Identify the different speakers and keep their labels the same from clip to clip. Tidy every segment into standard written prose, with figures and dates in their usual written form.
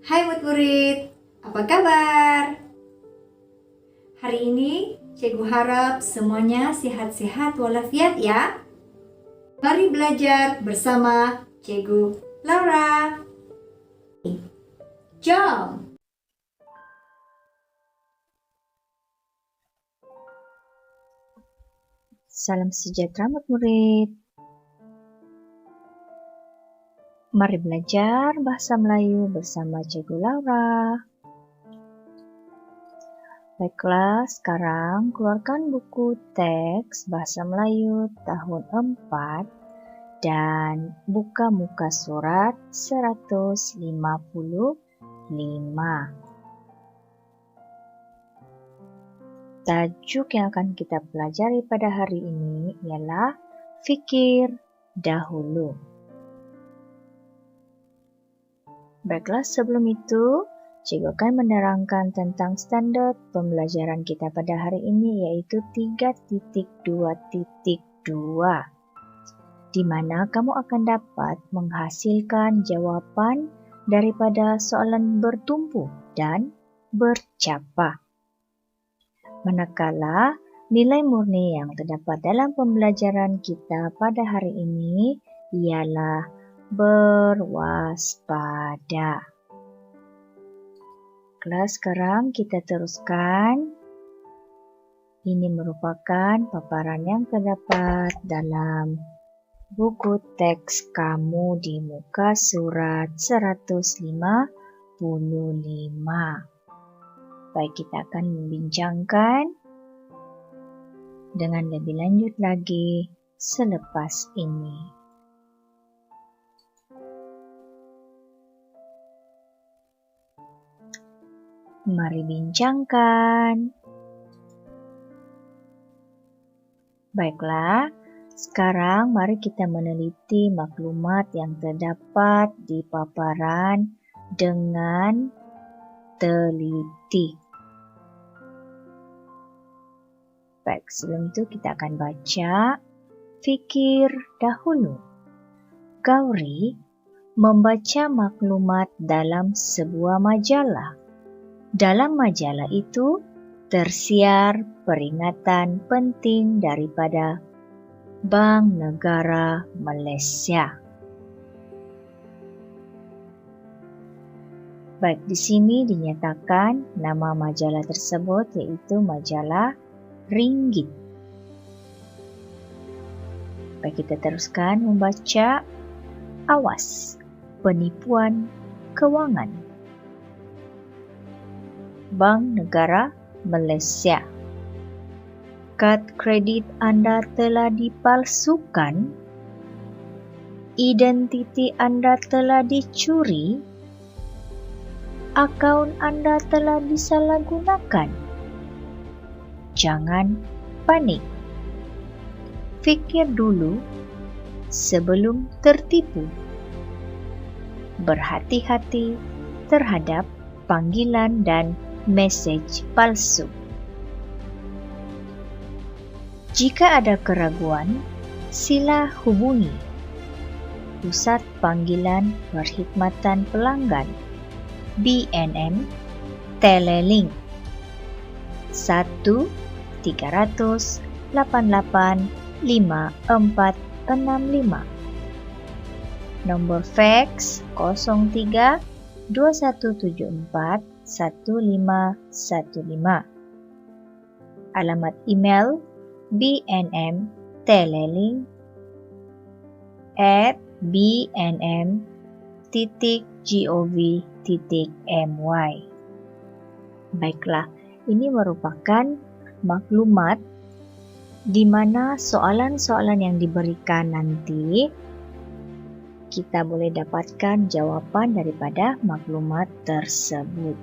Speaker 1: Hai murid-murid, apa kabar? Hari ini Cikgu harap semuanya sehat-sehat walafiat ya. Mari belajar bersama Cikgu Laura. Jom!
Speaker 2: Salam sejahtera murid-murid. Mari belajar bahasa Melayu bersama Cikgu Laura. Baiklah, sekarang keluarkan buku teks bahasa Melayu tahun 4 dan buka muka surat 155. Tajuk yang akan kita pelajari pada hari ini ialah fikir dahulu. Baiklah, sebelum itu, Cikgu akan menerangkan tentang standar pembelajaran kita pada hari ini, yaitu 3.2.2, di mana kamu akan dapat menghasilkan jawapan daripada soalan bertumpu dan bercapa. Manakala nilai murni yang terdapat dalam pembelajaran kita pada hari ini ialah berwaspada. Kelas sekarang kita teruskan. Ini merupakan paparan yang terdapat dalam buku teks kamu di muka surat 155. Baik, kita akan membincangkan dengan lebih lanjut lagi selepas ini. Mari bincangkan. Baiklah, sekarang mari kita meneliti maklumat yang terdapat di paparan dengan teliti. Baik, sebelum itu kita akan baca fikir dahulu. Gauri membaca maklumat dalam sebuah majalah. Dalam majalah itu tersiar peringatan penting daripada Bank Negara Malaysia. Baik, di sini dinyatakan nama majalah tersebut yaitu majalah Ringgit. Baik, kita teruskan membaca. Awas, penipuan kewangan. Bank Negara Malaysia. Kad kredit Anda telah dipalsukan. Identiti Anda telah dicuri. Akaun Anda telah disalahgunakan. Jangan panik. Fikir dulu sebelum tertipu. Berhati-hati terhadap panggilan dan mesej palsu. Jika ada keraguan, sila hubungi Pusat Panggilan Perkhidmatan Pelanggan BNM Telelink 1-300-88-5465. Nomor fax 03 2174 1515. Alamat email bnm.telelink@bnm.gov.my. Baiklah, ini merupakan maklumat di mana soalan-soalan yang diberikan nanti kita boleh dapatkan jawapan daripada maklumat tersebut.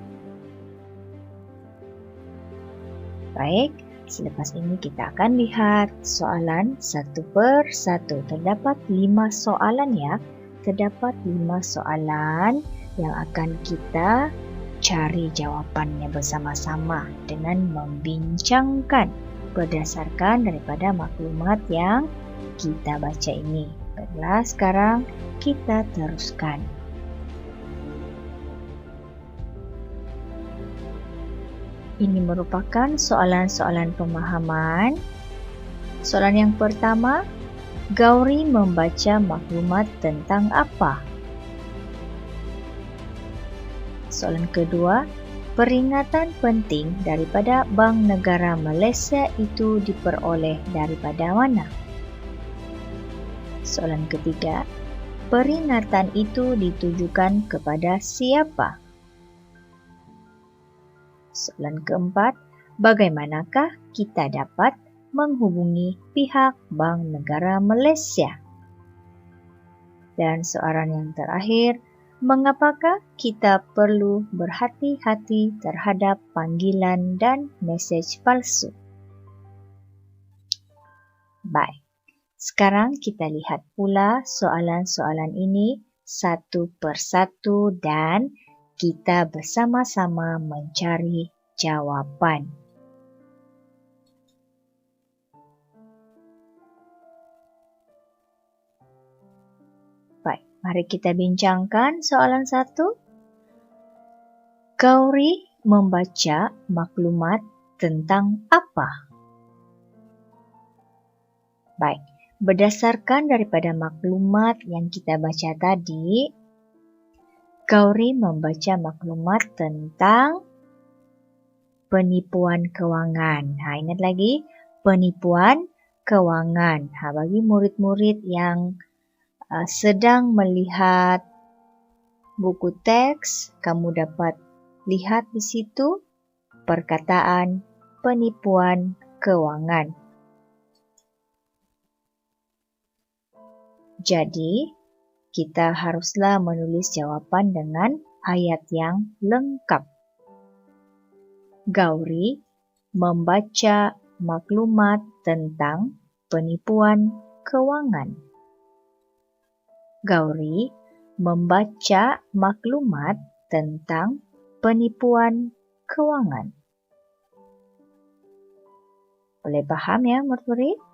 Speaker 2: Baik, selepas ini kita akan lihat soalan satu per satu. Terdapat 5 soalan ya. Terdapat 5 soalan yang akan kita cari jawapannya bersama-sama dengan membincangkan berdasarkan daripada maklumat yang kita baca ini. Baiklah, sekarang kita teruskan. Ini merupakan soalan-soalan pemahaman. Soalan yang pertama, Gauri membaca maklumat tentang apa? Soalan kedua, peringatan penting daripada Bank Negara Malaysia itu diperoleh daripada mana? Soalan ketiga, peringatan itu ditujukan kepada siapa? Soalan keempat, bagaimanakah kita dapat menghubungi pihak Bank Negara Malaysia? Dan soalan yang terakhir, mengapakah kita perlu berhati-hati terhadap panggilan dan mesej palsu? Baik, sekarang kita lihat pula soalan-soalan ini satu persatu dan kita bersama-sama mencari jawapan. Baik, mari kita bincangkan soalan 1. Gauri membaca maklumat tentang apa? Baik, berdasarkan daripada maklumat yang kita baca tadi, Gauri membaca maklumat tentang penipuan kewangan. Ingat lagi, penipuan kewangan. Bagi murid-murid yang sedang melihat buku teks, kamu dapat lihat di situ perkataan penipuan kewangan. Jadi, kita haruslah menulis jawapan dengan ayat yang lengkap. Gauri membaca maklumat tentang penipuan kewangan. Gauri membaca maklumat tentang penipuan kewangan. Boleh paham ya, murid-murid?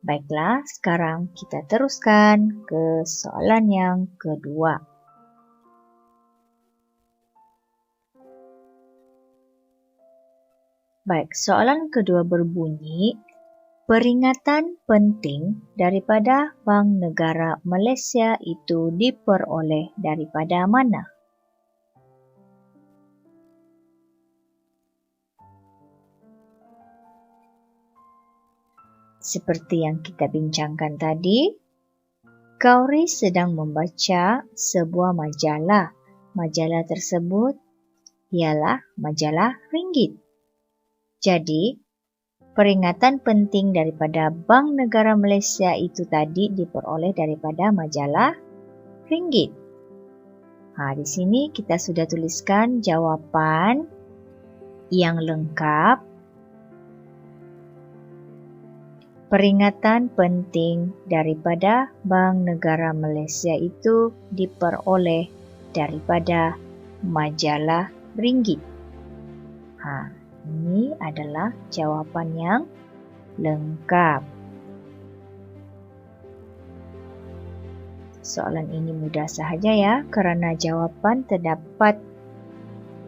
Speaker 2: Baiklah, sekarang kita teruskan ke soalan yang kedua. Baik, soalan kedua berbunyi, peringatan penting daripada Bank Negara Malaysia itu diperoleh daripada mana? Seperti yang kita bincangkan tadi, Gauri sedang membaca sebuah majalah. Majalah tersebut ialah majalah Ringgit. Jadi, peringatan penting daripada Bank Negara Malaysia itu tadi diperoleh daripada majalah Ringgit. Di sini kita sudah tuliskan jawapan yang lengkap. Peringatan penting daripada Bank Negara Malaysia itu diperoleh daripada majalah Ringgit. Ini adalah jawapan yang lengkap. Soalan ini mudah sahaja ya, kerana jawapan terdapat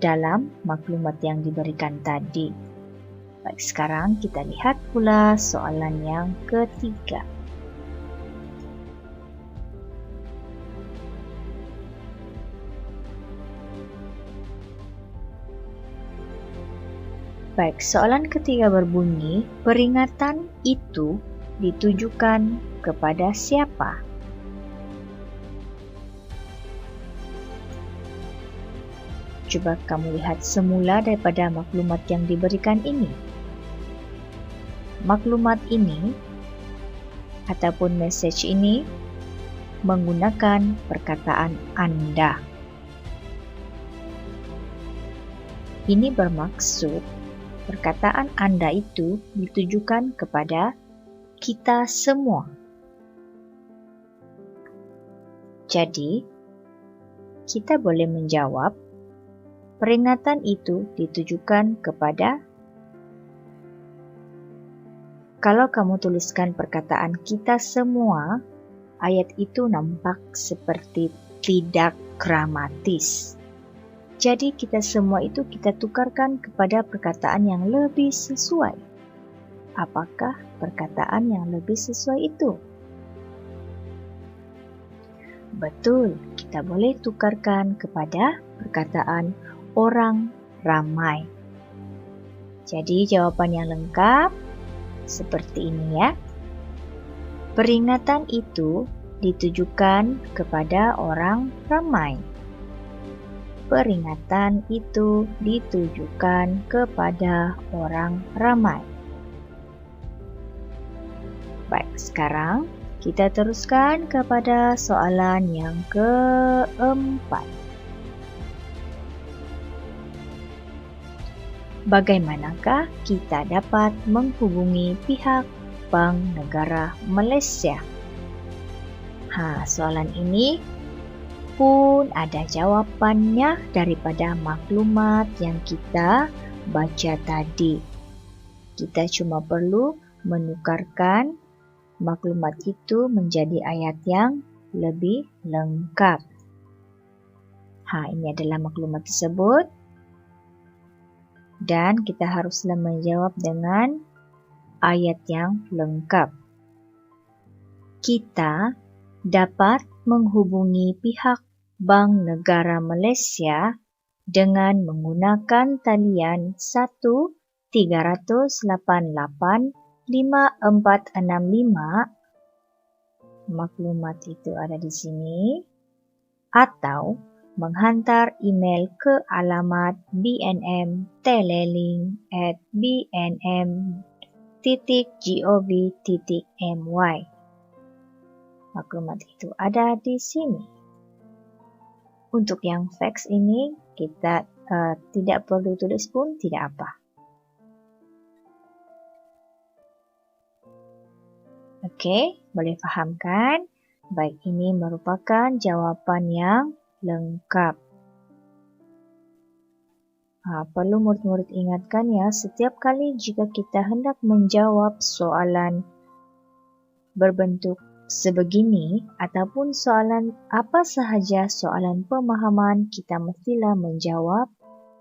Speaker 2: dalam maklumat yang diberikan tadi. Baik, sekarang kita lihat pula soalan yang ketiga. Baik, soalan ketiga berbunyi, peringatan itu ditujukan kepada siapa? Coba kamu lihat semula daripada maklumat yang diberikan ini. Maklumat ini ataupun mesej ini menggunakan perkataan anda. Ini bermaksud perkataan anda itu ditujukan kepada kita semua. Jadi, kita boleh menjawab peringatan itu ditujukan kepada. Kalau kamu tuliskan perkataan kita semua, ayat itu nampak seperti tidak gramatis. Jadi kita semua itu kita tukarkan kepada perkataan yang lebih sesuai. Apakah perkataan yang lebih sesuai itu? Betul, kita boleh tukarkan kepada perkataan orang ramai. Jadi jawaban yang lengkap seperti ini ya. Peringatan itu ditujukan kepada orang ramai. Peringatan itu ditujukan kepada orang ramai. Baik, sekarang kita teruskan kepada soalan yang keempat. Bagaimanakah kita dapat menghubungi pihak Bank Negara Malaysia? Soalan ini pun ada jawapannya daripada maklumat yang kita baca tadi. Kita cuma perlu menukarkan maklumat itu menjadi ayat yang lebih lengkap. Ini adalah maklumat tersebut. Dan kita haruslah menjawab dengan ayat yang lengkap. Kita dapat menghubungi pihak Bank Negara Malaysia dengan menggunakan talian 1-388-5465. Maklumat itu ada di sini. Atau menghantar email ke alamat bnm.telelink@bnm.gov.my. Maklumat itu ada di sini. Untuk yang fax ini kita tidak perlu tulis pun tidak apa. Oke, boleh faham kan? Baik, ini merupakan jawaban yang lengkap. Perlu murid-murid ingatkan ya, setiap kali jika kita hendak menjawab soalan berbentuk sebegini ataupun soalan apa sahaja soalan pemahaman, kita mestilah menjawab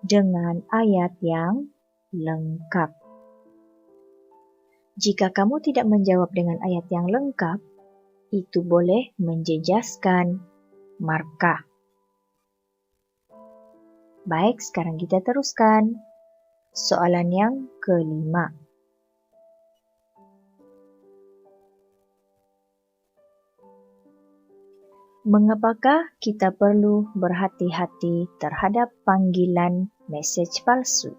Speaker 2: dengan ayat yang lengkap. Jika kamu tidak menjawab dengan ayat yang lengkap, itu boleh menjejaskan markah. Baik, sekarang kita teruskan. Soalan yang kelima. Mengapakah kita perlu berhati-hati terhadap panggilan mesej palsu?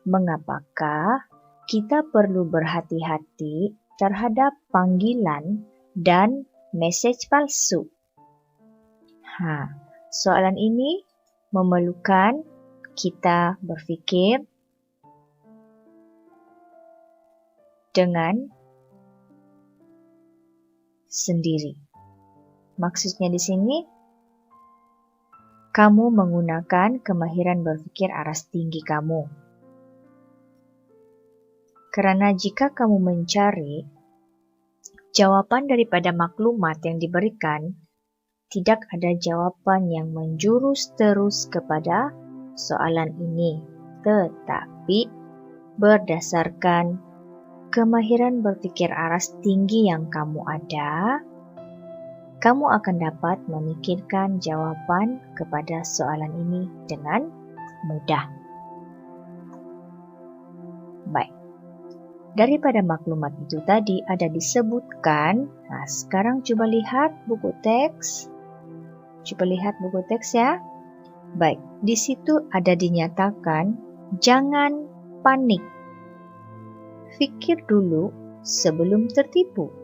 Speaker 2: Mengapakah kita perlu berhati-hati terhadap panggilan dan mesej palsu? Soalan ini memerlukan kita berfikir dengan sendiri. Maksudnya di sini, kamu menggunakan kemahiran berfikir aras tinggi kamu. Karena jika kamu mencari jawaban daripada maklumat yang diberikan, tidak ada jawaban yang menjurus terus kepada soalan ini, tetapi berdasarkan kemahiran berfikir aras tinggi yang kamu ada, kamu akan dapat memikirkan jawaban kepada soalan ini dengan mudah. Baik, daripada maklumat itu tadi ada disebutkan. Sekarang coba lihat buku teks. Coba lihat buku teks ya. Baik, di situ ada dinyatakan jangan panik. Fikir dulu sebelum tertipu.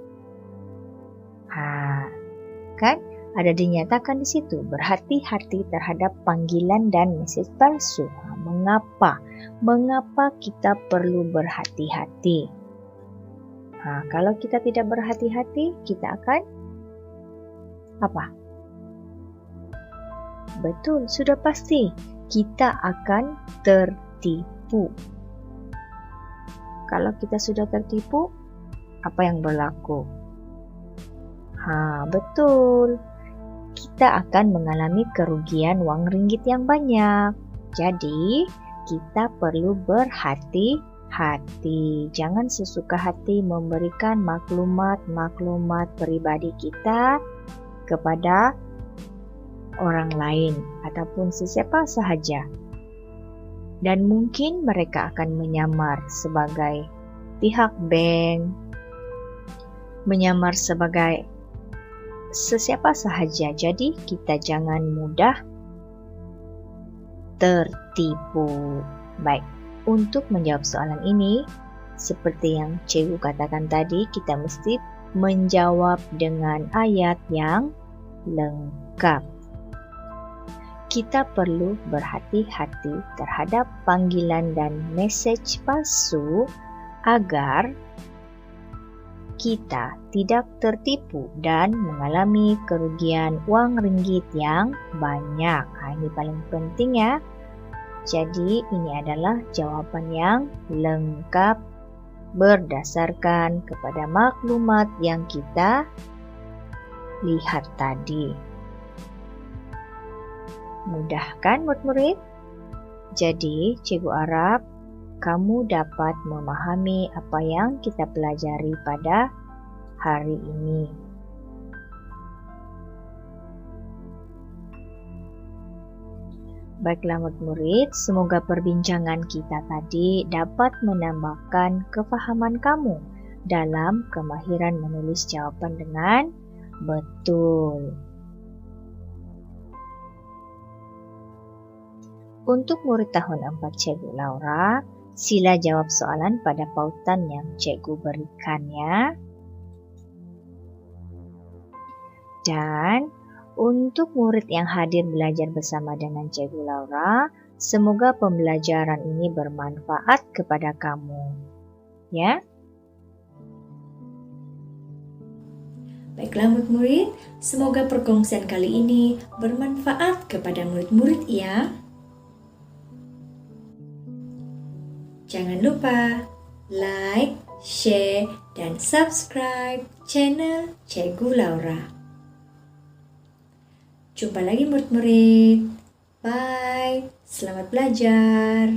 Speaker 2: Kan ada dinyatakan di situ berhati-hati terhadap panggilan dan mesej palsu. Mengapa? Mengapa kita perlu berhati-hati? Kalau kita tidak berhati-hati, kita akan apa? Betul, sudah pasti kita akan tertipu. Kalau kita sudah tertipu, apa yang berlaku? Betul. kita akan mengalami kerugian uang ringgit yang banyak. Jadi, kita perlu berhati-hati. Jangan sesuka hati memberikan maklumat pribadi kita kepada orang lain ataupun sesiapa sahaja. Dan mungkin mereka akan menyamar sebagai pihak bank, menyamar sebagai sesiapa sahaja. Jadi kita jangan mudah tertipu. Baik, untuk menjawab soalan ini, seperti yang cikgu katakan tadi, kita mesti menjawab dengan ayat yang lengkap. Kita perlu berhati-hati terhadap panggilan dan mesej palsu agar kita tidak tertipu dan mengalami kerugian uang ringgit yang banyak. Ini paling penting ya. Jadi ini adalah jawaban yang lengkap berdasarkan kepada maklumat yang kita lihat tadi. Mudah kan murid-murid? Jadi cikgu harap kamu dapat memahami apa yang kita pelajari pada hari ini. Baiklah murid-murid, semoga perbincangan kita tadi dapat menambahkan kefahaman kamu dalam kemahiran menulis jawaban dengan betul. Untuk murid tahun 4 Cikgu Laura, sila jawab soalan pada pautan yang cikgu berikan ya. Dan untuk murid yang hadir belajar bersama dengan Cikgu Laura, semoga pembelajaran ini bermanfaat kepada kamu. Ya.
Speaker 1: Baiklah murid-murid, semoga perkongsian kali ini bermanfaat kepada murid-murid ya. Jangan lupa like, share, dan subscribe channel Cikgu Laura. Jumpa lagi murid-murid. Bye. Selamat belajar.